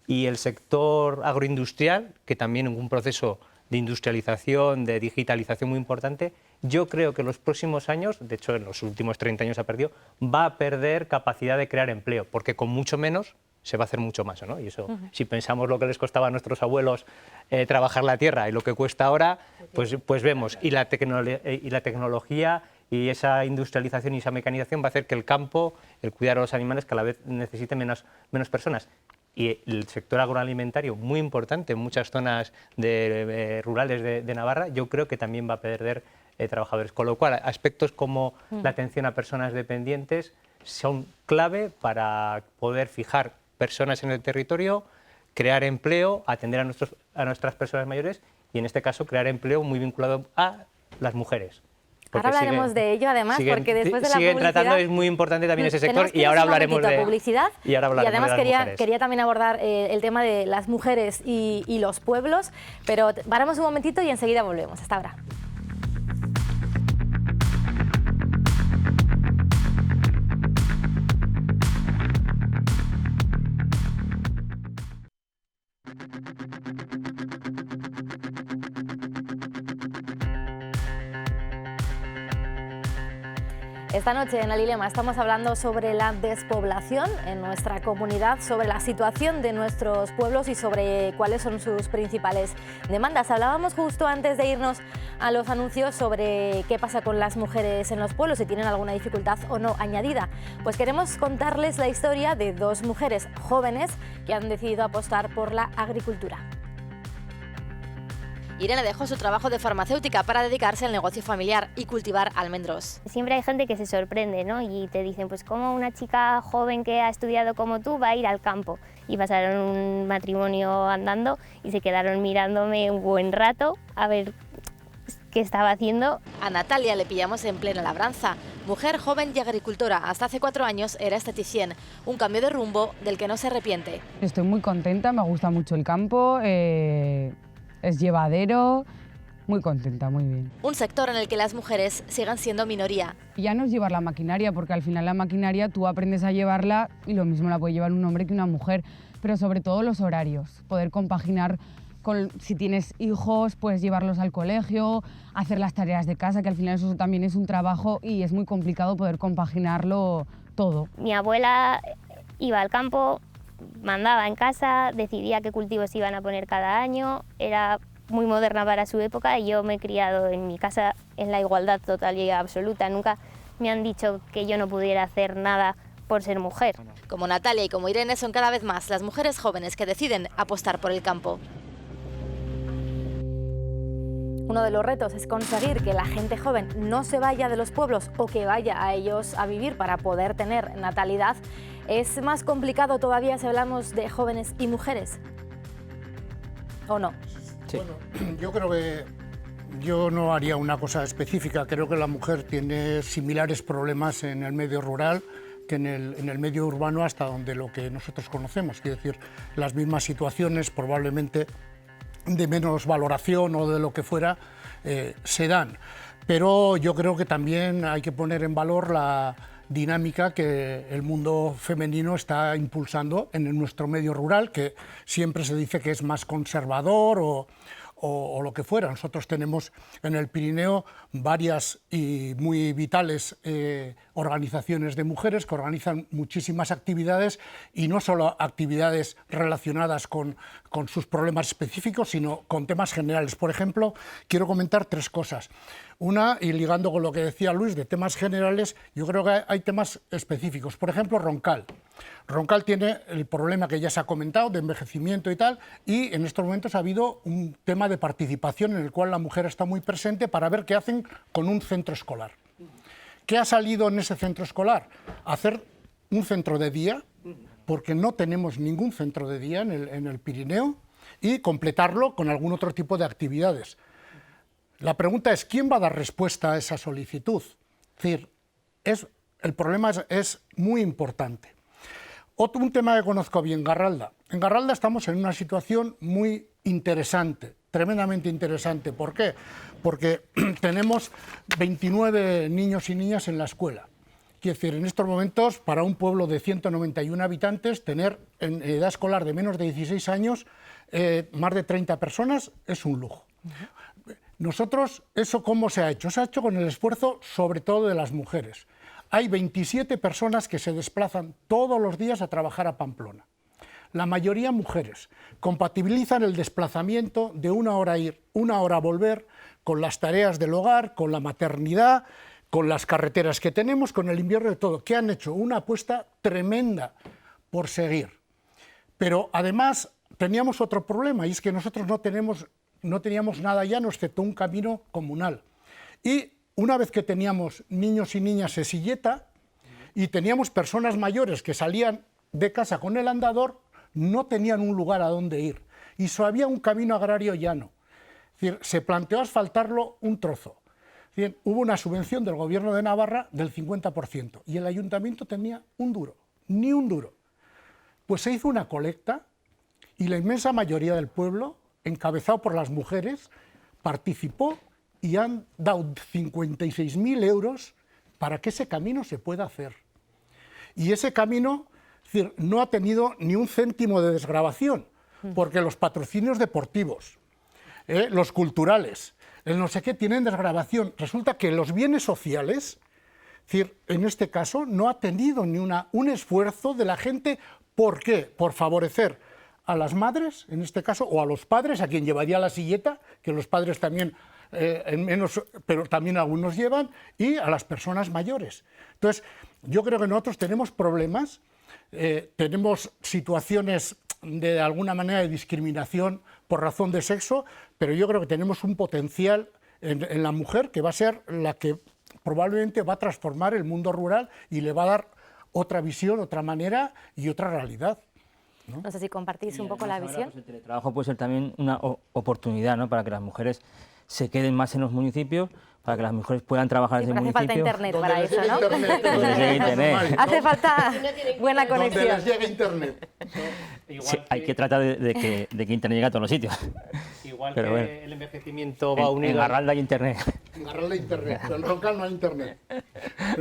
y el sector agroindustrial, que también en un proceso de industrialización, de digitalización muy importante, yo creo que en los próximos años, de hecho en los últimos 30 años ha perdido, va a perder capacidad de crear empleo, porque con mucho menos se va a hacer mucho más, ¿no? Y eso, si pensamos lo que les costaba a nuestros abuelos trabajar la tierra y lo que cuesta ahora, pues vemos, y la tecnología y esa industrialización y esa mecanización va a hacer que el campo, el cuidar a los animales, cada vez necesite menos personas. Y el sector agroalimentario, muy importante en muchas zonas rurales de Navarra, yo creo que también va a perder trabajadores. Con lo cual, aspectos como la atención a personas dependientes son clave para poder fijar personas en el territorio, crear empleo, atender a nuestras personas mayores y, en este caso, crear empleo muy vinculado a las mujeres. Ahora hablaremos de ello, además, porque después de la publicidad... tratando, es muy importante también ese sector, y ahora hablaremos de publicidad. Y además quería también abordar el tema de las mujeres y los pueblos, pero paramos un momentito y enseguida volvemos. Hasta ahora. Esta noche en El Dilema estamos hablando sobre la despoblación en nuestra comunidad, sobre la situación de nuestros pueblos y sobre cuáles son sus principales demandas. Hablábamos justo antes de irnos a los anuncios sobre qué pasa con las mujeres en los pueblos, si tienen alguna dificultad o no añadida. Pues queremos contarles la historia de dos mujeres jóvenes que han decidido apostar por la agricultura. Irene dejó su trabajo de farmacéutica para dedicarse al negocio familiar y cultivar almendros. Siempre hay gente que se sorprende, ¿no? Y te dicen, pues cómo una chica joven que ha estudiado como tú va a ir al campo. Y pasaron un matrimonio andando y se quedaron mirándome un buen rato a ver qué estaba haciendo. A Natalia le pillamos en plena labranza. Mujer joven y agricultora, hasta hace 4 años era esteticien. Un cambio de rumbo del que no se arrepiente. Estoy muy contenta, me gusta mucho el campo. Es llevadero, muy contenta, muy bien. Un sector en el que las mujeres sigan siendo minoría. Ya no es llevar la maquinaria, porque al final la maquinaria tú aprendes a llevarla y lo mismo la puede llevar un hombre que una mujer, pero sobre todo los horarios, poder compaginar con, si tienes hijos, pues llevarlos al colegio, hacer las tareas de casa, que al final eso también es un trabajo y es muy complicado poder compaginarlo todo. Mi abuela iba al campo, mandaba en casa, decidía qué cultivos iban a poner cada año, era muy moderna para su época y yo me he criado en mi casa en la igualdad total y absoluta. Nunca me han dicho que yo no pudiera hacer nada por ser mujer. Como Natalia y como Irene son cada vez más las mujeres jóvenes que deciden apostar por el campo. Uno de los retos es conseguir que la gente joven no se vaya de los pueblos o que vaya a ellos a vivir para poder tener natalidad. ¿Es más complicado todavía si hablamos de jóvenes y mujeres? ¿O no? Sí. Bueno, yo creo que yo no haría una cosa específica. Creo que la mujer tiene similares problemas en el medio rural que en el medio urbano, hasta donde lo que nosotros conocemos. Quiero decir, las mismas situaciones, probablemente de menos valoración o de lo que fuera, se dan. Pero yo creo que también hay que poner en valor la dinámica que el mundo femenino está impulsando en nuestro medio rural, que siempre se dice que es más conservador o lo que fuera. Nosotros tenemos en el Pirineo varias y muy vitales organizaciones de mujeres que organizan muchísimas actividades, y no solo actividades relacionadas con sus problemas específicos, sino con temas generales. Por ejemplo, quiero comentar 3 cosas. Una, y ligando con lo que decía Luis, de temas generales, yo creo que hay temas específicos. Por ejemplo, Roncal. Roncal tiene el problema que ya se ha comentado de envejecimiento y tal, y en estos momentos ha habido un tema de participación en el cual la mujer está muy presente para ver qué hacen con un centro escolar. ¿Qué ha salido en ese centro escolar? Hacer un centro de día, porque no tenemos ningún centro de día en el Pirineo, y completarlo con algún otro tipo de actividades. La pregunta es, ¿quién va a dar respuesta a esa solicitud? Es decir, el problema es muy importante. Un tema que conozco bien, Garralda. En Garralda estamos en una situación muy interesante, tremendamente interesante. ¿Por qué? Porque tenemos 29 niños y niñas en la escuela. Quiero decir, en estos momentos, para un pueblo de 191 habitantes, tener en edad escolar de menos de 16 años más de 30 personas es un lujo. Nosotros, ¿eso cómo se ha hecho? Se ha hecho con el esfuerzo sobre todo de las mujeres. Hay 27 personas que se desplazan todos los días a trabajar a Pamplona. La mayoría mujeres. Compatibilizan el desplazamiento de 1 hora ir, 1 hora volver, con las tareas del hogar, con la maternidad, con las carreteras que tenemos, con el invierno, de todo. Que han hecho una apuesta tremenda por seguir. Pero además teníamos otro problema, y es que nosotros no teníamos nada llano excepto un camino comunal. Y una vez que teníamos niños y niñas en silleta y teníamos personas mayores que salían de casa con el andador, no tenían un lugar a donde ir. Y solo había un camino agrario llano. Es decir, se planteó asfaltarlo un trozo. Es decir, hubo una subvención del Gobierno de Navarra del 50% y el ayuntamiento tenía un duro, ni un duro. Pues se hizo una colecta y la inmensa mayoría del pueblo, encabezado por las mujeres, participó y han dado 56.000 euros para que ese camino se pueda hacer. Y ese camino, es decir, no ha tenido ni un céntimo de desgravación, porque los patrocinios deportivos, los culturales, el no sé qué, tienen desgravación. Resulta que los bienes sociales Es decir, en este caso no ha tenido ni un esfuerzo de la gente. ¿Por qué? Por favorecer a las madres, en este caso, o a los padres, a quien llevaría la silleta, que los padres también, menos, pero también algunos llevan, y a las personas mayores. Entonces, yo creo que nosotros tenemos problemas, tenemos situaciones de alguna manera de discriminación por razón de sexo, pero yo creo que tenemos un potencial en la mujer que va a ser la que probablemente va a transformar el mundo rural y le va a dar otra visión, otra manera y otra realidad. No sé si compartís un poco la visión. Pues el teletrabajo puede ser también una oportunidad, ¿no?, para que las mujeres se queden más en los municipios, para que las mujeres puedan trabajar desde el municipio. Hace falta internet para eso, ¿no? Donde llegue internet. Hace falta buena conexión. Donde les llegue internet. Sí, hay que tratar de que internet llegue a todos los sitios. Igual pero que bueno, el envejecimiento va unido... En Garralda hay internet. En Garralda hay internet, pero en Roncal no hay internet.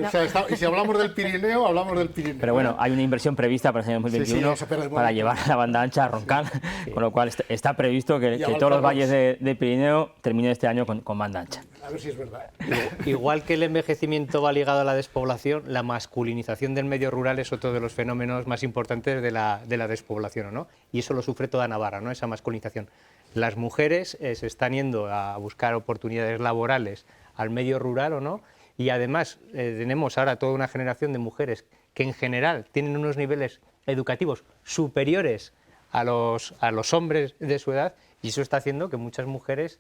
O sea, y si hablamos del Pirineo, hablamos del Pirineo. Pero bueno, hay una inversión prevista para el año 2021 para llevar la banda ancha a Roncal, con lo cual está previsto que todos los valles de Pirineo terminen este año con banda ancha. A ver si es verdad. Igual que el envejecimiento va ligado a la despoblación, la masculinización del medio rural es otro de los fenómenos más importantes de la despoblación, ¿no? Y eso lo sufre toda Navarra, ¿no?, esa masculinización. Las mujeres se están yendo a buscar oportunidades laborales al medio rural, ¿o no? Y además tenemos ahora toda una generación de mujeres que en general tienen unos niveles educativos superiores a los hombres de su edad, y eso está haciendo que muchas mujeres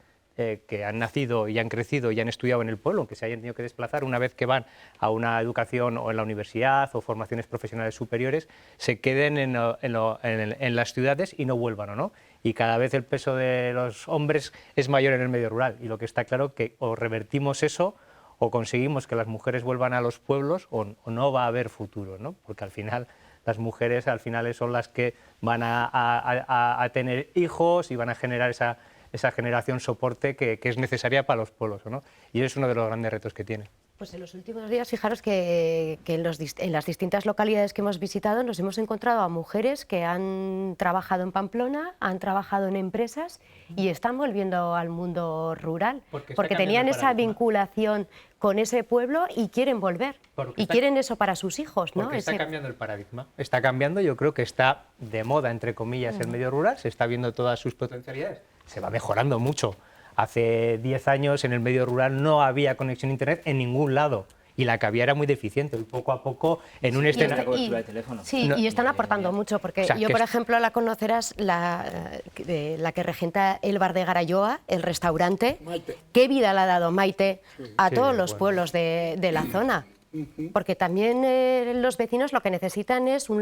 que han nacido y han crecido y han estudiado en el pueblo, que se hayan tenido que desplazar, una vez que van a una educación o en la universidad o formaciones profesionales superiores, se queden en las ciudades y no vuelvan, ¿o no? Y cada vez el peso de los hombres es mayor en el medio rural, y lo que está claro que o revertimos eso o conseguimos que las mujeres vuelvan a los pueblos o no va a haber futuro, ¿no? Porque al final las mujeres son las que van a tener hijos y van a generar esa generación soporte que es necesaria para los pueblos, ¿no? Y es uno de los grandes retos que tiene. Pues en los últimos días, fijaros que en las distintas localidades que hemos visitado nos hemos encontrado a mujeres que han trabajado en Pamplona, han trabajado en empresas y están volviendo al mundo rural, porque tenían esa vinculación con ese pueblo y quieren volver, y quieren eso para sus hijos, ¿no? Porque está cambiando el paradigma, está cambiando, yo creo que está de moda, entre comillas, el medio rural, se está viendo todas sus potencialidades, se va mejorando mucho. Hace 10 años en el medio rural no había conexión a internet en ningún lado, y la que había era muy deficiente, y poco a poco en un escenario... Sí, y están aportando mucho, porque yo, por ejemplo, la conocerás, la que regenta el bar de Garayoa, el restaurante. Maite. Qué vida le ha dado Maite a todos los pueblos de la zona. Porque también los vecinos lo que necesitan es un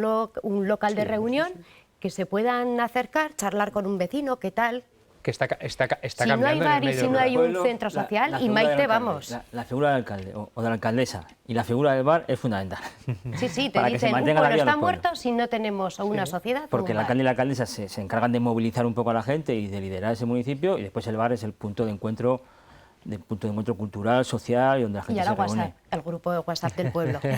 local de reunión, que se puedan acercar, charlar con un vecino, qué tal... que está si no hay bar y si no hay un centro social, y Maite, vamos. La figura del alcalde o de la alcaldesa y la figura del bar es fundamental. Sí, te dicen, un pueblo está muerto si no tenemos una sociedad. Porque el alcalde y la alcaldesa se encargan de movilizar un poco a la gente y de liderar ese municipio, y después el bar es el punto de encuentro cultural, social, y donde la gente se reúne. WhatsApp, el grupo de WhatsApp del pueblo, que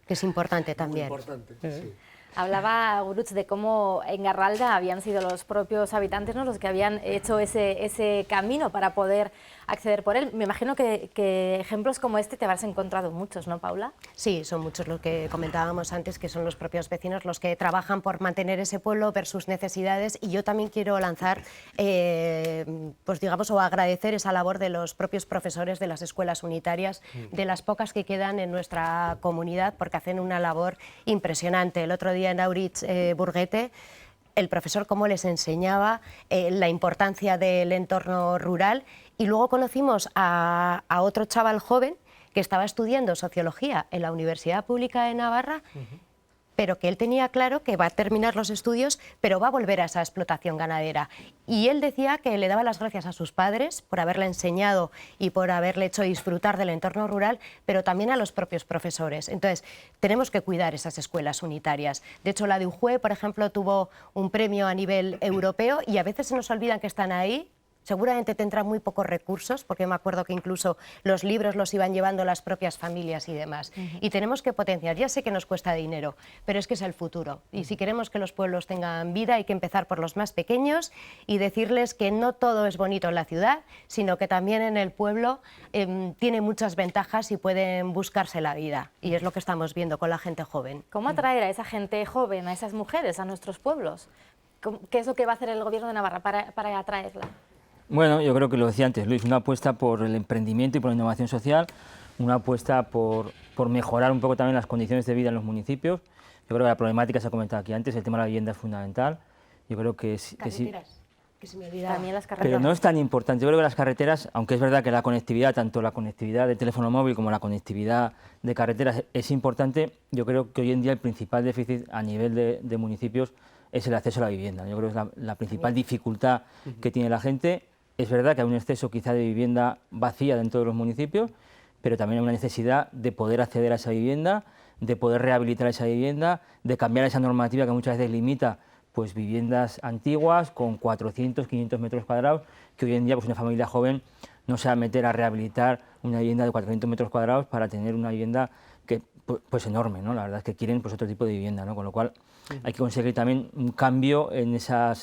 es importante también. Muy importante, sí. Hablaba Guruch de cómo en Garralda habían sido los propios habitantes, ¿no?, los que habían hecho ese camino para poder acceder por él. Me imagino que ejemplos como este te habrás encontrado muchos, ¿no, Paula? Sí, son muchos los que comentábamos antes, que son los propios vecinos los que trabajan por mantener ese pueblo, ver sus necesidades, y yo también quiero lanzar, pues digamos, o agradecer esa labor de los propios profesores de las escuelas unitarias, de las pocas que quedan en nuestra comunidad, porque hacen una labor impresionante. El otro día en Aurich Burguete, el profesor cómo les enseñaba la importancia del entorno rural, y luego conocimos a otro chaval joven que estaba estudiando sociología en la Universidad Pública de Navarra, pero que él tenía claro que va a terminar los estudios, pero va a volver a esa explotación ganadera. Y él decía que le daba las gracias a sus padres por haberle enseñado y por haberle hecho disfrutar del entorno rural, pero también a los propios profesores. Entonces, tenemos que cuidar esas escuelas unitarias. De hecho, la de Ujue, por ejemplo, tuvo un premio a nivel europeo, y a veces se nos olvidan que están ahí, seguramente tendrá muy pocos recursos, porque me acuerdo que incluso los libros los iban llevando las propias familias y demás. Y tenemos que potenciar, ya sé que nos cuesta dinero, pero es que es el futuro. Y si queremos que los pueblos tengan vida, hay que empezar por los más pequeños y decirles que no todo es bonito en la ciudad, sino que también en el pueblo tiene muchas ventajas y pueden buscarse la vida. Y es lo que estamos viendo con la gente joven. ¿Cómo atraer a esa gente joven, a esas mujeres, a nuestros pueblos? ¿Qué es lo que va a hacer el Gobierno de Navarra para atraerla? Bueno, yo creo que lo decía antes, Luis, una apuesta por el emprendimiento y por la innovación social, una apuesta por mejorar un poco también las condiciones de vida en los municipios. Yo creo que la problemática se ha comentado aquí antes, el tema de la vivienda es fundamental. Yo creo que sí. Que se me olvidaba. También las carreteras. Pero no es tan importante. Yo creo que las carreteras, aunque es verdad que la conectividad, tanto la conectividad de teléfono móvil como la conectividad de carreteras es importante, yo creo que hoy en día el principal déficit a nivel de municipios es el acceso a la vivienda. Yo creo que es la principal dificultad que tiene la gente. Es verdad que hay un exceso quizá de vivienda vacía dentro de los municipios, pero también hay una necesidad de poder acceder a esa vivienda, de poder rehabilitar esa vivienda, de cambiar esa normativa que muchas veces limita pues viviendas antiguas con 400, 500 metros cuadrados, que hoy en día pues una familia joven no se va a meter a rehabilitar una vivienda de 400 metros cuadrados para tener una vivienda que pues enorme, ¿no? La verdad es que quieren pues otro tipo de vivienda, ¿no? Con lo cual hay que conseguir también un cambio en esa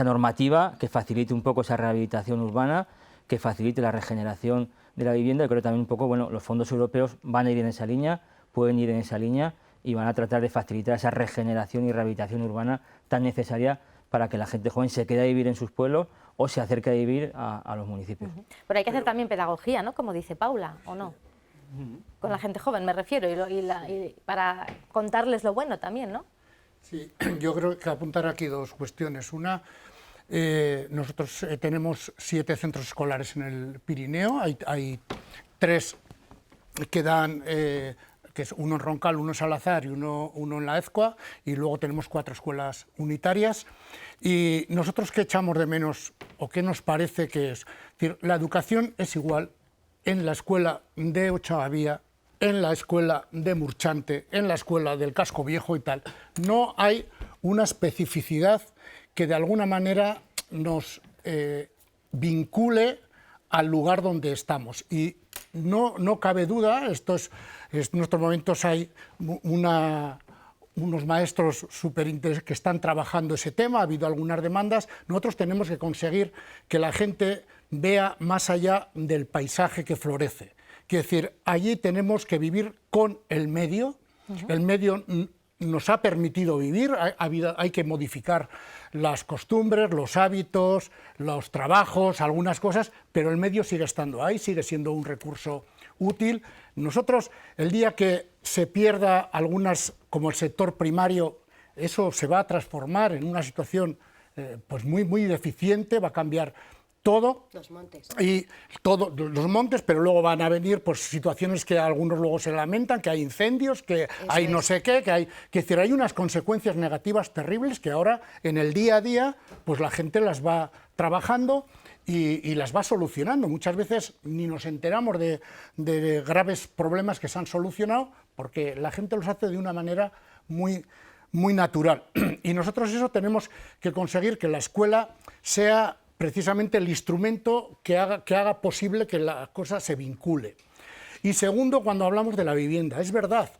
normativa que facilite un poco esa rehabilitación urbana, que facilite la regeneración de la vivienda. Yo creo que también un poco, bueno, los fondos europeos van a ir en esa línea, pueden ir en esa línea y van a tratar de facilitar esa regeneración y rehabilitación urbana tan necesaria para que la gente joven se quede a vivir en sus pueblos o se acerque a vivir a los municipios. Pero hay que hacer también pedagogía, ¿no? Como dice Paula, ¿o no? Con la gente joven me refiero, y para contarles lo bueno también, ¿no? Sí, yo creo que apuntar aquí dos cuestiones. Una, nosotros tenemos 7 centros escolares en el Pirineo, hay 3 que dan, que es uno en Roncal, uno en Salazar y uno en la Ezcoa, y luego tenemos 4 escuelas unitarias. Y nosotros, ¿qué echamos de menos o qué nos parece que es? Es decir, la educación es igual en la escuela de Ochavía, en la escuela de Murchante, en la escuela del Casco Viejo y tal. No hay una especificidad que de alguna manera nos vincule al lugar donde estamos. Y no cabe duda, en estos momentos hay unos maestros superinteresantes que están trabajando ese tema, ha habido algunas demandas. Nosotros tenemos que conseguir que la gente vea más allá del paisaje que florece. Quiero decir, allí tenemos que vivir con el medio. El medio nos ha permitido vivir, hay que modificar las costumbres, los hábitos, los trabajos, algunas cosas, pero el medio sigue estando ahí, sigue siendo un recurso útil. Nosotros, el día que se pierda algunas, como el sector primario, eso se va a transformar en una situación pues muy deficiente, va a cambiar todo. Los montes. Y todo, los montes, pero luego van a venir pues, situaciones que algunos luego se lamentan, que hay incendios, que hay no sé qué, que decir, hay unas consecuencias negativas terribles que ahora en el día a día pues la gente las va trabajando y las va solucionando. Muchas veces ni nos enteramos de graves problemas que se han solucionado porque la gente los hace de una manera muy natural. Y nosotros eso tenemos que conseguir que la escuela sea precisamente el instrumento que haga posible que la cosa se vincule. Y segundo, cuando hablamos de la vivienda, es verdad,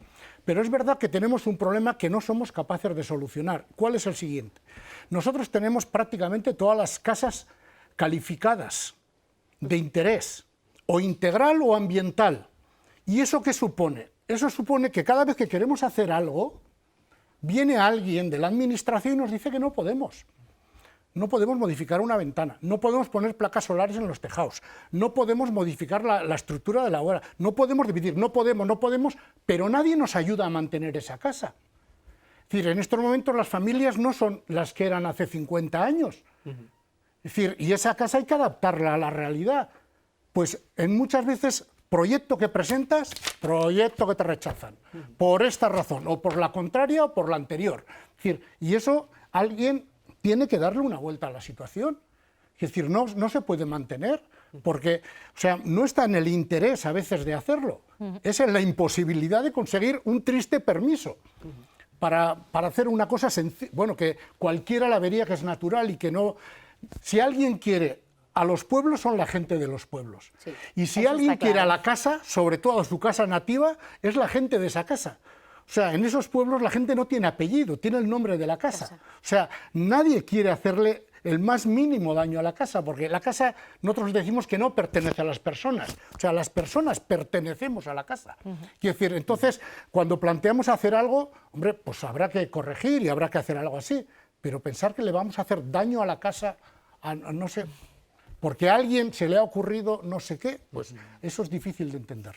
pero es verdad que tenemos un problema que no somos capaces de solucionar. ¿Cuál es el siguiente? Nosotros tenemos prácticamente todas las casas calificadas de interés, o integral o ambiental. ¿Y eso qué supone? Eso supone que cada vez que queremos hacer algo, viene alguien de la administración y nos dice que no podemos. No podemos modificar una ventana, no podemos poner placas solares en los tejados, no podemos modificar la estructura de la obra, no podemos dividir, no podemos, pero nadie nos ayuda a mantener esa casa. Es decir, en estos momentos las familias no son las que eran hace 50 años. Es decir, y esa casa hay que adaptarla a la realidad. Pues en muchas veces, proyecto que presentas, proyecto que te rechazan, por esta razón, o por la contraria o por la anterior. Es decir, y eso alguien tiene que darle una vuelta a la situación. Es decir, no se puede mantener, porque o sea, no está en el interés a veces de hacerlo, es en la imposibilidad de conseguir un triste permiso para hacer una cosa sencilla, bueno, que cualquiera la vería que es natural y que no. Si alguien quiere a los pueblos son la gente de los pueblos. Sí, y si eso alguien está quiere a claro. la casa, sobre todo a su casa nativa, es la gente de esa casa. O sea, en esos pueblos la gente no tiene apellido, tiene el nombre de la casa. O sea, nadie quiere hacerle el más mínimo daño a la casa, porque la casa, nosotros decimos que no pertenece a las personas, o sea, las personas pertenecemos a la casa. Quiero decir, entonces, cuando planteamos hacer algo, hombre, pues habrá que corregir y habrá que hacer algo así, pero pensar que le vamos a hacer daño a la casa, no sé, porque a alguien se le ha ocurrido no sé qué, pues eso es difícil de entender.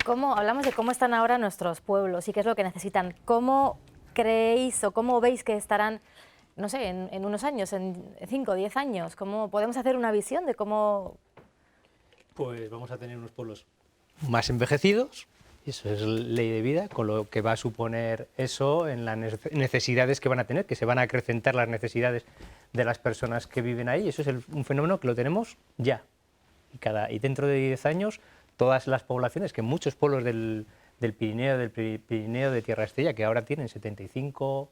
Hablamos de cómo están ahora nuestros pueblos y qué es lo que necesitan. ¿Cómo creéis o cómo veis que estarán, no sé, en unos años, en 5 o 10 años? ¿Cómo podemos hacer una visión de cómo...? Pues vamos a tener unos pueblos más envejecidos, eso es ley de vida, con lo que va a suponer eso en las necesidades que van a tener, que se van a acrecentar las necesidades de las personas que viven ahí. Eso es un fenómeno que lo tenemos ya. Y dentro de 10 años, todas las poblaciones, que muchos pueblos del Pirineo de Tierra Estella, que ahora tienen 75,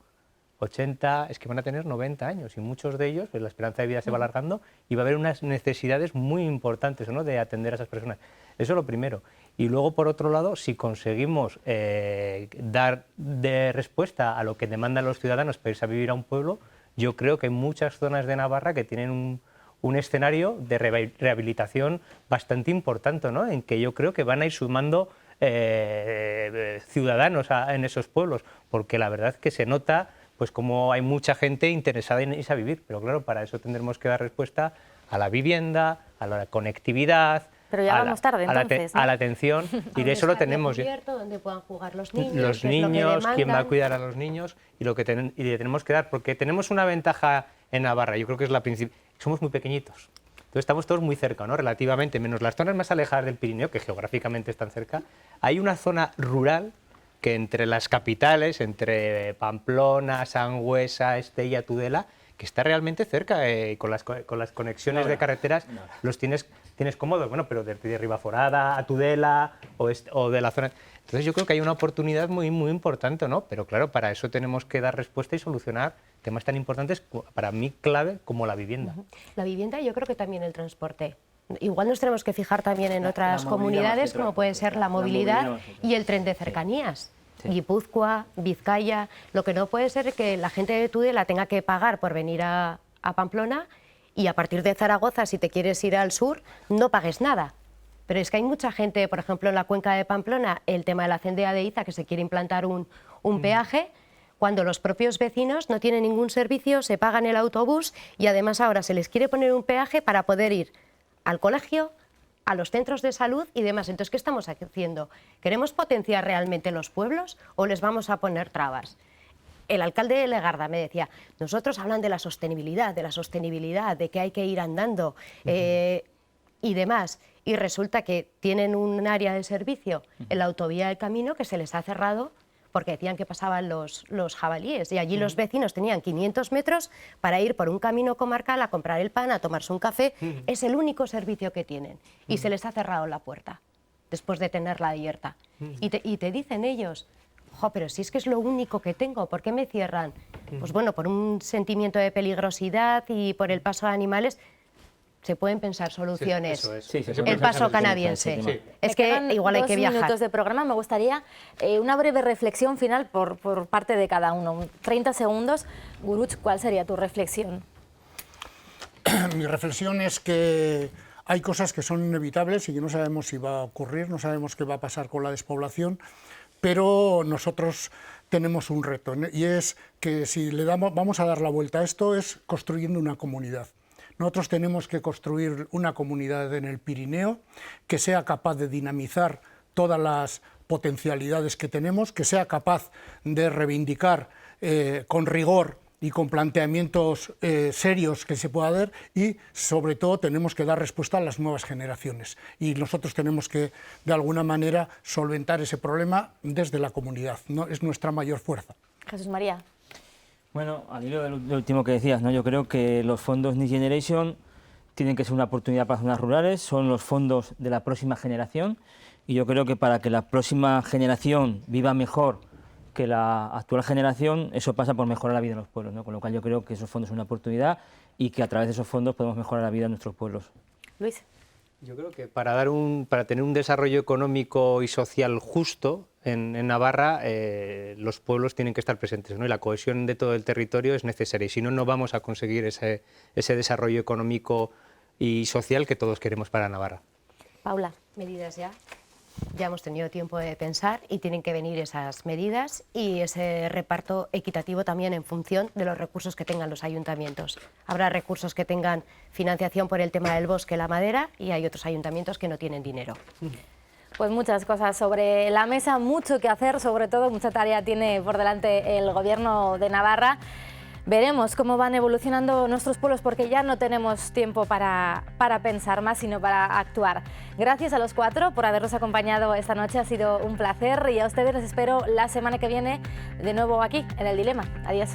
80, es que van a tener 90 años, y muchos de ellos, pues la esperanza de vida se va alargando y va a haber unas necesidades muy importantes, ¿no?, de atender a esas personas. Eso es lo primero. Y luego, por otro lado, si conseguimos dar de respuesta a lo que demandan los ciudadanos para irse a vivir a un pueblo, yo creo que hay muchas zonas de Navarra que tienen un escenario de rehabilitación bastante importante, ¿no?, en que yo creo que van a ir sumando ciudadanos en esos pueblos, porque la verdad es que se nota pues como hay mucha gente interesada en irse a vivir, pero claro, para eso tendremos que dar respuesta a la vivienda, a la conectividad, Pero ya vamos tarde, entonces, ¿no? a la atención, y de eso lo tenemos. Donde puedan jugar los niños, Los niños, quién va a cuidar a los niños, y lo que y le tenemos que dar, porque tenemos una ventaja en Navarra, yo creo que es la principal, somos muy pequeñitos. Entonces estamos todos muy cerca, ¿no?, relativamente, menos las zonas más alejadas del Pirineo, que geográficamente están cerca. Hay una zona rural que entre las capitales, entre Pamplona, Sangüesa, Estella, Tudela, que está realmente cerca, con las conexiones de carreteras, los tienes cómodos, bueno, pero de Ribaforada a Tudela o de la zona. Entonces yo creo que hay una oportunidad muy, muy importante, ¿no? Pero claro, para eso tenemos que dar respuesta y solucionar temas tan importantes, para mí clave, como la vivienda. La vivienda y yo creo que también el transporte. Igual nos tenemos que fijar también en otras comunidades, como puede ser la movilidad y el tren de cercanías. Sí. Guipúzcoa, Vizcaya, lo que no puede ser es que la gente de Tudela tenga que pagar por venir a Pamplona y a partir de Zaragoza, si te quieres ir al sur, no pagues nada. Pero es que hay mucha gente, por ejemplo, en la cuenca de Pamplona, el tema de la Cendea de Iza, que se quiere implantar un peaje, cuando los propios vecinos no tienen ningún servicio, se pagan el autobús y además ahora se les quiere poner un peaje para poder ir al colegio, a los centros de salud y demás. Entonces, ¿qué estamos haciendo? ¿Queremos potenciar realmente los pueblos o les vamos a poner trabas? El alcalde de Legarda me decía, nosotros hablan de la sostenibilidad, de que hay que ir andando y demás. Y resulta que tienen un área de servicio en la autovía del Camino que se les ha cerrado porque decían que pasaban los jabalíes y allí los vecinos tenían 500 metros para ir por un camino comarcal a comprar el pan, a tomarse un café. Es el único servicio que tienen y se les ha cerrado la puerta después de tenerla abierta. Y te dicen ellos, jo, pero si es que es lo único que tengo, ¿por qué me cierran? Pues bueno, por un sentimiento de peligrosidad y por el paso de animales. Se pueden pensar soluciones. Sí, el paso canadiense. Sí. Es que igual hay que viajar. 2 minutos de programa. Me gustaría una breve reflexión final por parte de cada uno. 30 segundos. Guruch, ¿cuál sería tu reflexión? Mi reflexión es que hay cosas que son inevitables y que no sabemos si va a ocurrir, no sabemos qué va a pasar con la despoblación, pero nosotros tenemos un reto, y es que si vamos a dar la vuelta a esto es construyendo una comunidad. Nosotros tenemos que construir una comunidad en el Pirineo que sea capaz de dinamizar todas las potencialidades que tenemos, que sea capaz de reivindicar con rigor y con planteamientos serios que se pueda dar, y sobre todo tenemos que dar respuesta a las nuevas generaciones. Y nosotros tenemos que, de alguna manera, solventar ese problema desde la comunidad, ¿no? Es nuestra mayor fuerza. Jesús María. Bueno, al hilo del último que decías, ¿no? Yo creo que los fondos Next Generation tienen que ser una oportunidad para zonas rurales, son los fondos de la próxima generación, y yo creo que para que la próxima generación viva mejor que la actual generación, eso pasa por mejorar la vida de los pueblos, ¿no? Con lo cual yo creo que esos fondos son una oportunidad y que a través de esos fondos podemos mejorar la vida de nuestros pueblos. Luis. Yo creo que para tener un desarrollo económico y social justo en Navarra, los pueblos tienen que estar presentes, ¿no? Y la cohesión de todo el territorio es necesaria, y si no, no vamos a conseguir ese desarrollo económico y social que todos queremos para Navarra. Paula. Medidas ya. Ya hemos tenido tiempo de pensar y tienen que venir esas medidas y ese reparto equitativo también en función de los recursos que tengan los ayuntamientos. Habrá recursos que tengan financiación por el tema del bosque, la madera, y hay otros ayuntamientos que no tienen dinero. Pues muchas cosas sobre la mesa, mucho que hacer, sobre todo mucha tarea tiene por delante el Gobierno de Navarra. Veremos cómo van evolucionando nuestros pueblos, porque ya no tenemos tiempo para pensar más, sino para actuar. Gracias a los 4 por habernos acompañado esta noche, ha sido un placer, y a ustedes les espero la semana que viene de nuevo aquí en El Dilema. Adiós.